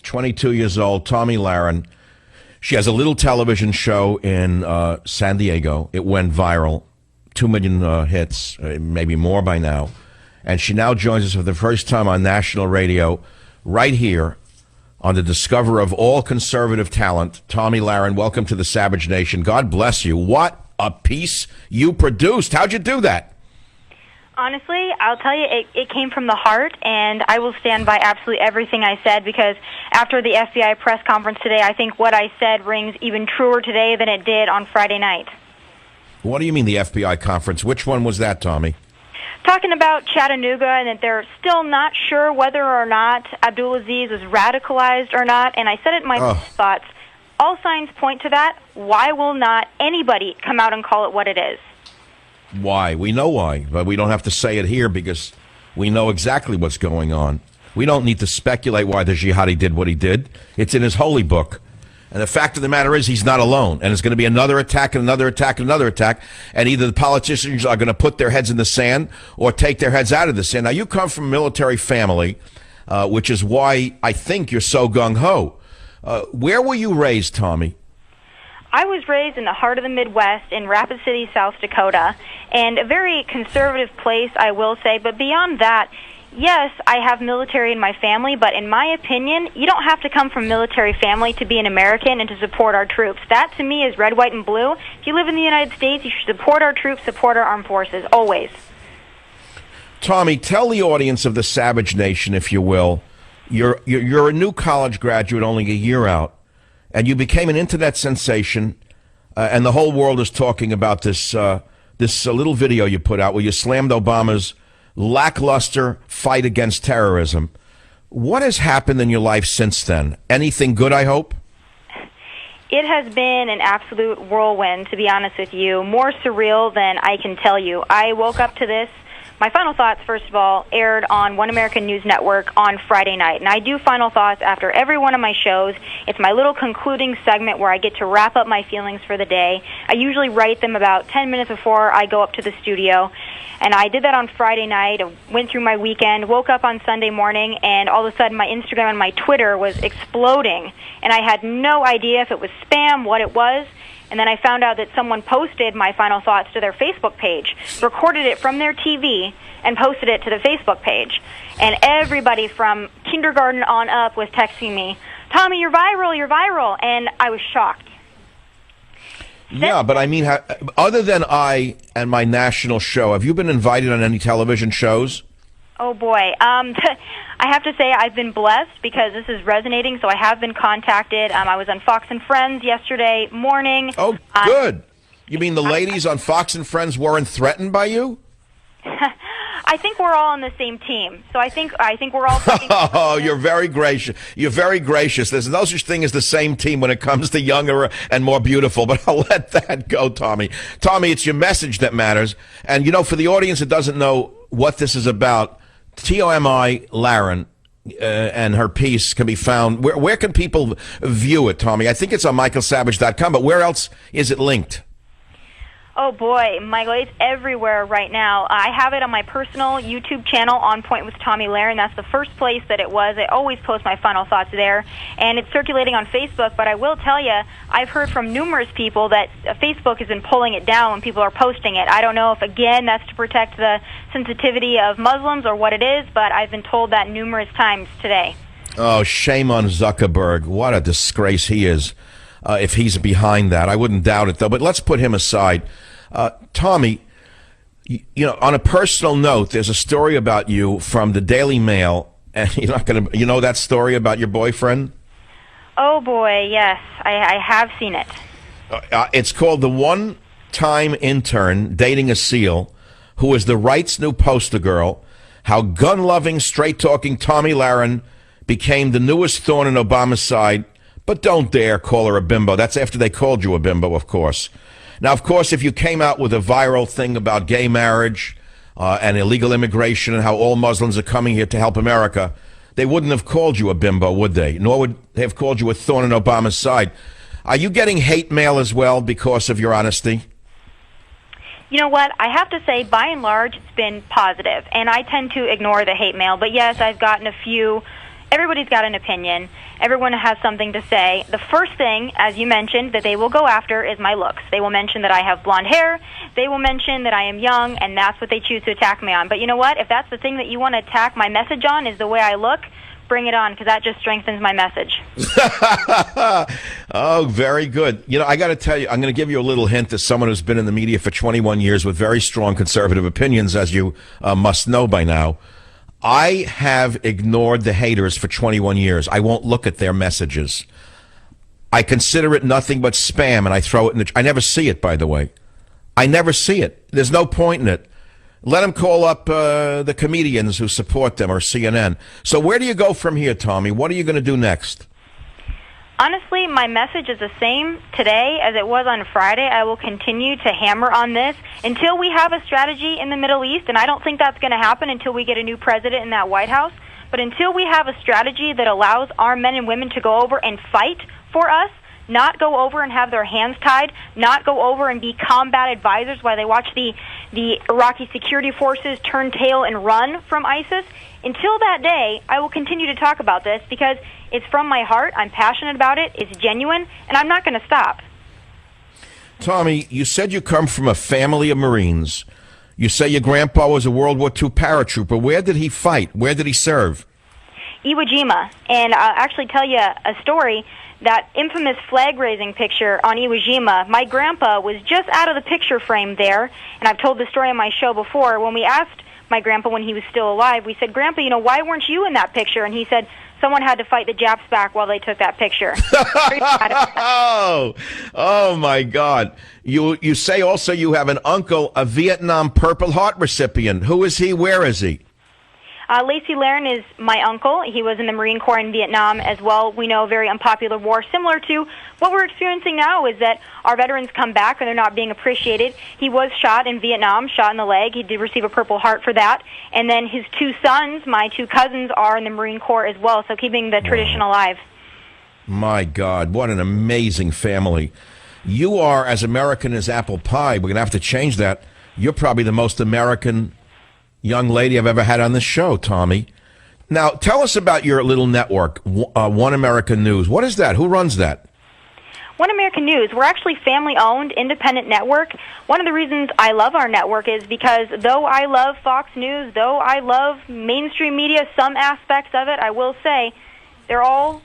22 years old, Tomi Lahren. She has a little television show in San Diego. It went viral, 2 million hits, maybe more by now. And she now joins us for the first time on national radio, right here on the discoverer of all conservative talent, Tomi Lahren. Welcome to the Savage Nation. God bless you. What a piece you produced. How'd you do that? Honestly, I'll tell you, it came from the heart, and I will stand by absolutely everything I said, because after the FBI press conference today, I think what I said rings even truer today than it did on Friday night. What do you mean the FBI conference? Which one was that, Tomi? Talking about Chattanooga, and that they're still not sure whether or not Abdulaziz was radicalized or not, and I said it in my thoughts. All signs point to that. Why will not anybody come out and call it what it is? Why? We know why, but we don't have to say it here because we know exactly what's going on. We don't need to speculate why the jihadi did what he did. It's in his holy book. And the fact of the matter is he's not alone. And it's going to be another attack and another attack and another attack. And either the politicians are going to put their heads in the sand or take their heads out of the sand. Now, you come from a military family, which is why I think you're so gung-ho. Where were you raised, Tomi? I was raised in the heart of the Midwest in Rapid City, South Dakota, and a very conservative place, I will say. But beyond that, yes, I have military in my family, but in my opinion, you don't have to come from a military family to be an American and to support our troops. That, to me, is red, white, and blue. If you live in the United States, you should support our troops, support our armed forces, always. Tomi, tell the audience of the Savage Nation, if you will, you're a new college graduate, only a year out, and you became an internet sensation, and the whole world is talking about this little video you put out where you slammed Obama's lackluster fight against terrorism. What has happened in your life since then? Anything good, I hope? It has been an absolute whirlwind, to be honest with you, more surreal than I can tell you. I woke up to this. My Final Thoughts, first of all, aired on One American News Network on Friday night. And I do Final Thoughts after every one of my shows. It's my little concluding segment where I get to wrap up my feelings for the day. I usually write them about 10 minutes before I go up to the studio. And I did that on Friday night. I went through my weekend, woke up on Sunday morning, and all of a sudden my Instagram and my Twitter was exploding. And I had no idea if it was spam, what it was. And then I found out that someone posted my Final Thoughts to their Facebook page, recorded it from their TV, and posted it to the Facebook page. And everybody from kindergarten on up was texting me, "Tomi, you're viral, you're viral." And I was shocked. Yeah, but I mean, other than I and my national show, have you been invited on any television shows? Oh, boy. I have to say I've been blessed because this is resonating, so I have been contacted. I was on Fox and Friends yesterday morning. Oh, good. You mean the ladies on Fox and Friends weren't threatened by you? I think we're all on the same team, so I think we're all. Oh, you're very gracious. You're very gracious. There's no such thing as the same team when it comes to younger and more beautiful. But I'll let that go, Tomi. Tomi, it's your message that matters. And you know, for the audience that doesn't know what this is about, Tomi Lahren and her piece can be found. Where can people view it, Tomi? I think it's on michaelsavage.com, but where else is it linked? Oh, boy, Michael, it's everywhere right now. I have it on my personal YouTube channel, On Point with Tomi Lahren. That's the first place that it was. I always post my final thoughts there. And it's circulating on Facebook, but I will tell you, I've heard from numerous people that Facebook has been pulling it down when people are posting it. I don't know if, again, that's to protect the sensitivity of Muslims or what it is, but I've been told that numerous times today. Oh, shame on Zuckerberg. What a disgrace he is. If he's behind that. I wouldn't doubt it, though. But let's put him aside. Tomi, you know, on a personal note, there's a story about you from the Daily Mail, and you're not going to, you know that story about your boyfriend? Oh, boy, yes. I have seen it. It's called The One-Time Intern Dating a SEAL, who is the right's new poster girl, how gun-loving, straight-talking Tomi Lahren became the newest thorn in Obama's side. But don't dare call her a bimbo. That's after they called you a bimbo, of course. Now, of course, if you came out with a viral thing about gay marriage and illegal immigration and how all Muslims are coming here to help America, they wouldn't have called you a bimbo, would they? Nor would they have called you a thorn in Obama's side. Are you getting hate mail as well because of your honesty? You know what? I have to say, by and large, it's been positive. And I tend to ignore the hate mail. But yes, I've gotten a few everybody's got an opinion. Everyone has something to say. The first thing, as you mentioned, that they will go after is my looks. They will mention that I have blonde hair. They will mention that I am young, and that's what they choose to attack me on. But you know what? If that's the thing that you want to attack my message on is the way I look, bring it on, because that just strengthens my message. Oh, very good. You know, I got to tell you, I'm going to give you a little hint as someone who's been in the media for 21 years with very strong conservative opinions, as you must know by now. I have ignored the haters for 21 years. I won't look at their messages. I consider it nothing but spam, and I throw it in the... I never see it, by the way. I never see it. There's no point in it. Let them call up the comedians who support them or CNN. So where do you go from here, Tomi? What are you going to do next? Honestly, my message is the same today as it was on Friday. I will continue to hammer on this until we have a strategy in the Middle East, and I don't think that's going to happen until we get a new president in that White House. But until we have a strategy that allows our men and women to go over and fight for us, not go over and have their hands tied, not go over and be combat advisors while they watch the Iraqi security forces turn tail and run from ISIS. Until that day, I will continue to talk about this because it's from my heart. I'm passionate about it. It's genuine, and I'm not going to stop. Tomi, you said you come from a family of Marines. You say your grandpa was a World War II paratrooper. Where did he fight? Where did he serve? Iwo Jima. And I'll actually tell you a story. That infamous flag-raising picture on Iwo Jima, my grandpa was just out of the picture frame there, and I've told the story on my show before. When we asked my grandpa when he was still alive, we said, "Grandpa, you know, why weren't you in that picture?" And he said, "Someone had to fight the Japs back while they took that picture." Oh, my God. You say also you have an uncle, a Vietnam Purple Heart recipient. Who is he? Where is he? Tomi Lahren is my uncle. He was in the Marine Corps in Vietnam as well. We know, a very unpopular war. Similar to what we're experiencing now is that our veterans come back and they're not being appreciated. He was shot in Vietnam, shot in the leg. He did receive a Purple Heart for that. And then his two sons, my two cousins, are in the Marine Corps as well, so keeping the tradition alive. My God, what an amazing family. You are as American as apple pie. We're going to have to change that. You're probably the most American young lady I've ever had on this show, Tomi. Now, tell us about your little network, One American News. What is that? Who runs that? One American News. We're actually family-owned, independent network. One of the reasons I love our network is because though I love Fox News, though I love mainstream media, some aspects of it, I will say, they're all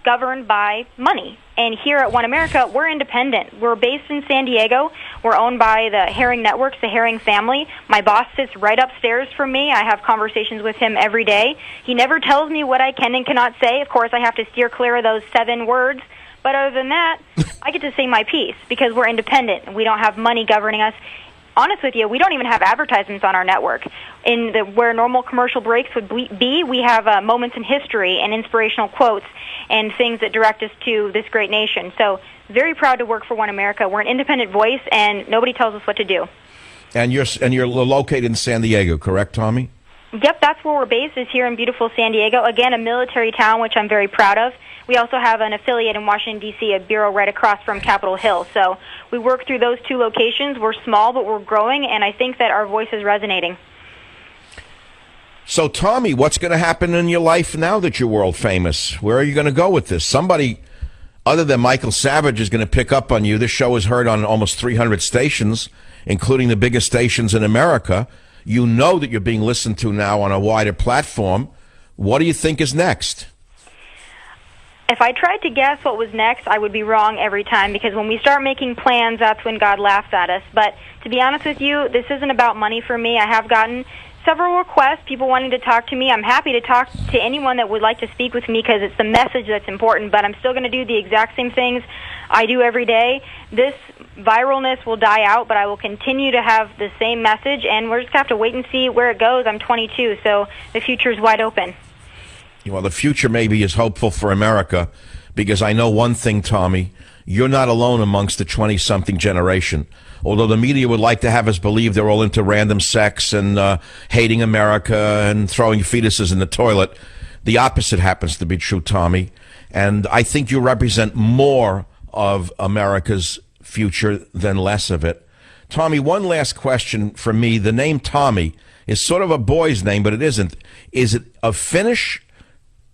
governed by money. And here at One America, we're independent. We're based in San Diego. We're owned by the Herring Networks, the Herring family. My boss sits right upstairs from me. I have conversations with him every day. He never tells me what I can and cannot say. Of course, I have to steer clear of those 7 words. But other than that, I get to say my piece because we're independent and we don't have money governing us. Honest with you, we don't even have advertisements on our network. Where normal commercial breaks would be, we have moments in history and inspirational quotes and things that direct us to this great nation. So very proud to work for One America. We're an independent voice, and nobody tells us what to do. And you're located in San Diego, correct, Tomi? Yep, that's where we're based, is here in beautiful San Diego. Again, a military town, which I'm very proud of. We also have an affiliate in Washington, D.C., a bureau right across from Capitol Hill. So we work through those 2 locations. We're small, but we're growing, and I think that our voice is resonating. So, Tomi, what's going to happen in your life now that you're world famous? Where are you going to go with this? Somebody other than Michael Savage is going to pick up on you. This show is heard on almost 300 stations, including the biggest stations in America. You know that you're being listened to now on a wider platform. What do you think is next? If I tried to guess what was next, I would be wrong every time, because when we start making plans, that's when God laughs at us. But to be honest with you, this isn't about money for me. I have gotten several requests, people wanting to talk to me. I'm happy to talk to anyone that would like to speak with me because it's the message that's important, but I'm still going to do the exact same things I do every day. This viralness will die out, but I will continue to have the same message, and we're just going to have to wait and see where it goes. I'm 22, so the future is wide open. Well, the future maybe is hopeful for America, because I know one thing, Tomi, you're not alone amongst the 20-something generation. Although the media would like to have us believe they're all into random sex and hating America and throwing fetuses in the toilet, the opposite happens to be true, Tomi. And I think you represent more of America's future than less of it. Tomi, one last question for me. The name Tomi is sort of a boy's name, but it isn't. Is it of Finnish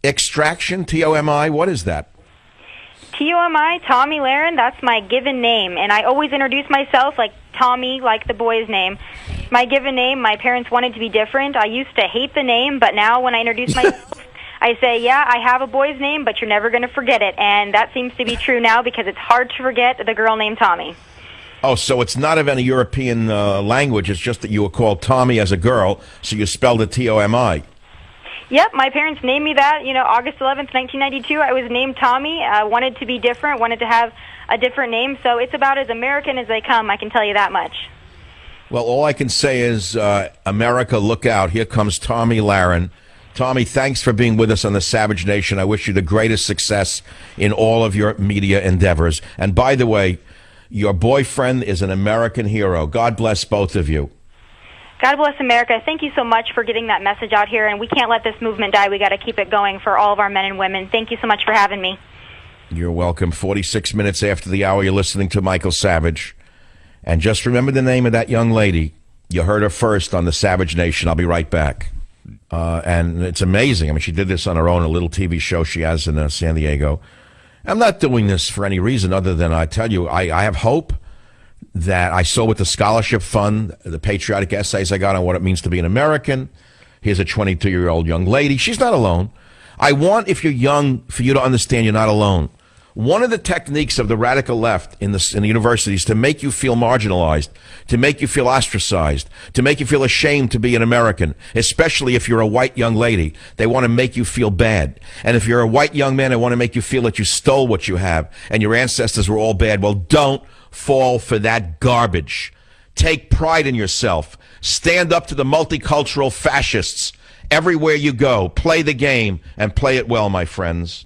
extraction, T-O-M-I? What is that? T-O-M-I, Tomi Lahren, that's my given name. And I always introduce myself like Tommy, like the boy's name. My given name, my parents wanted to be different. I used to hate the name, but now when I introduce myself, I say, yeah, I have a boy's name, but you're never going to forget it. And that seems to be true now because it's hard to forget the girl named Tommy. Oh, so it's not of any European language. It's just that you were called Tommy as a girl, so you spelled it T-O-M-I. Yep, my parents named me that. August 11th, 1992, I was named Tommy. I wanted to be different, wanted to have a different name. So it's about as American as they come, I can tell you that much. Well, all I can say is, America, look out. Here comes Tomi Lahren. Tommy, thanks for being with us on the Savage Nation. I wish you the greatest success in all of your media endeavors. And by the way, your boyfriend is an American hero. God bless both of you. God bless America. Thank you so much for getting that message out here, and we can't let this movement die. We got to keep it going for all of our men and women. Thank you so much for having me. You're welcome. 46 minutes after the hour, you're listening to Michael Savage. And just remember the name of that young lady. You heard her first on the Savage Nation. I'll be right back. And it's amazing. I mean, she did this on her own, a little TV show she has in San Diego. I'm not doing this for any reason other than I tell you, I have hope that I saw with the scholarship fund, the patriotic essays I got on what it means to be an American. Here's a 22-year-old young lady. She's not alone. I want, if you're young, for you to understand you're not alone. One of the techniques of the radical left in the universities to make you feel marginalized, to make you feel ostracized, to make you feel ashamed to be an American, especially if you're a white young lady. They want to make you feel bad. And if you're a white young man, they want to make you feel that you stole what you have and your ancestors were all bad. Well, don't fall for that garbage. Take pride in yourself. Stand up to the multicultural fascists everywhere you go. Play the game and play it well, my friends.